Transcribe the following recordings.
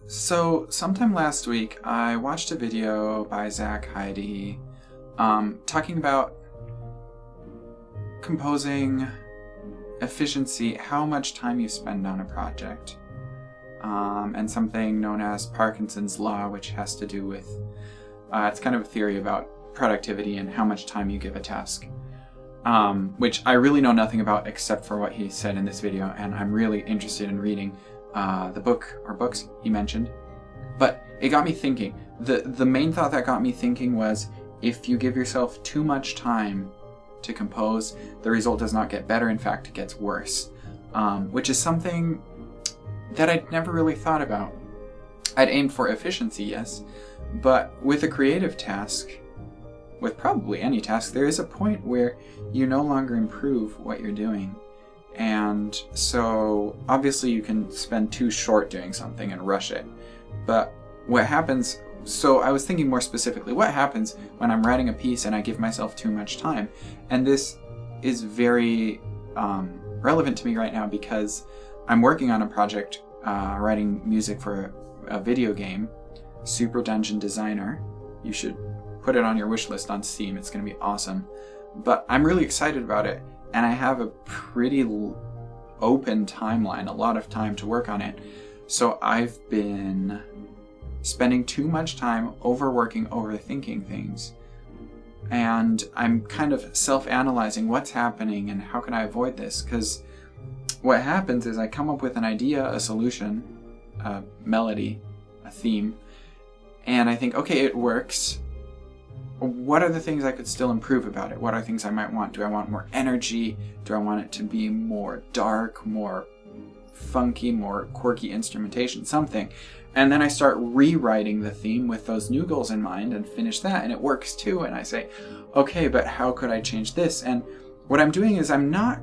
So sometime last week, I watched a video by Zach Heidi talking about composing efficiency, how much time you spend on a project, and something known as Parkinson's Law, which has to do with, it's kind of a theory about productivity and how much time you give a task, which I really know nothing about except for what he said in this video, and I'm really interested in reading the book or books he mentioned. But it got me thinking. The main thought that got me thinking was, if you give yourself too much time to compose, the result does not get better. In fact, it gets worse, which is something that I'd never really thought about. I'd aimed for efficiency, yes, but with a creative task, with probably any task, there is a point where you no longer improve what you're doing. And so obviously you can spend too short doing something and rush it. But what happens, so I was thinking more specifically, what happens when I'm writing a piece and I give myself too much time? And this is very relevant to me right now because I'm working on a project, writing music for a video game, Super Dungeon Designer. You should put it on your wish list on Steam. It's going to be awesome. But I'm really excited about it, and I have a pretty open timeline, a lot of time to work on it. So I've been spending too much time overworking, overthinking things. And I'm kind of self-analyzing what's happening and how can I avoid this? Because what happens is I come up with an idea, a solution, a melody, a theme, and I think, okay, it works. What are the things I could still improve about it? What are things I might want? Do I want more energy? Do I want it to be more dark, more funky, more quirky instrumentation, something? And then I start rewriting the theme with those new goals in mind and finish that, and it works too. And I say, okay, but how could I change this? And what I'm doing is I'm not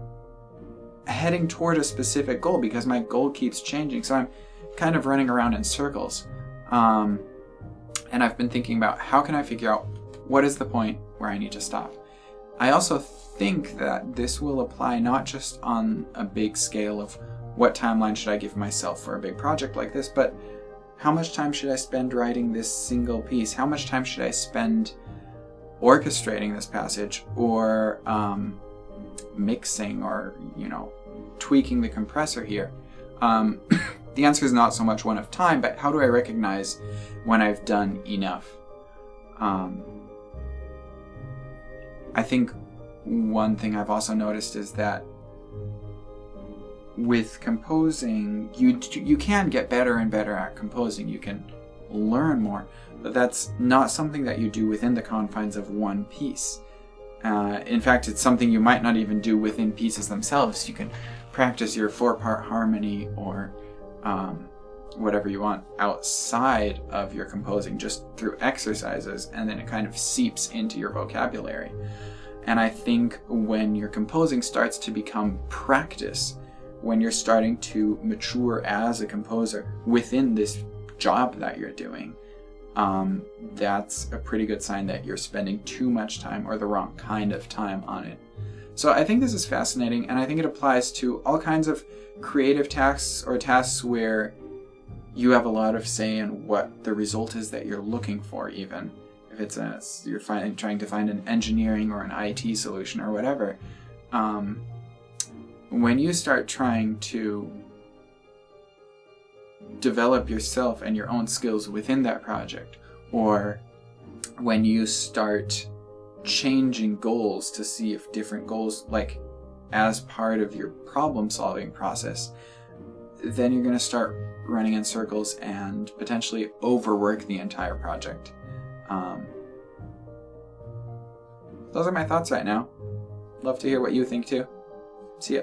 heading toward a specific goal because my goal keeps changing. So I'm kind of running around in circles. And I've been thinking about how can I figure out what is the point where I need to stop. I also think that this will apply not just on a big scale of what timeline should I give myself for a big project like this, but how much time should I spend writing this single piece? How much time should I spend orchestrating this passage, or mixing, or tweaking the compressor here? The answer is not so much one of time, but how do I recognize when I've done enough? I think one thing I've also noticed is that with composing, you can get better and better at composing. You can learn more, but that's not something that you do within the confines of one piece. In fact, it's something you might not even do within pieces themselves. You can practice your 4-part harmony or whatever you want outside of your composing, just through exercises, and then it kind of seeps into your vocabulary. And I think when your composing starts to become practice, when you're starting to mature as a composer within this job that you're doing, that's a pretty good sign that you're spending too much time or the wrong kind of time on it. So I think this is fascinating, and I think it applies to all kinds of creative tasks or tasks where you have a lot of say in what the result is that you're looking for, even if it's you're trying to find an engineering or an IT solution or whatever. When you start trying to develop yourself and your own skills within that project, or when you start changing goals to see if different goals, like as part of your problem-solving process, then you're going to start running in circles and potentially overwork the entire project. Those are my thoughts right now. Love to hear what you think too. See ya.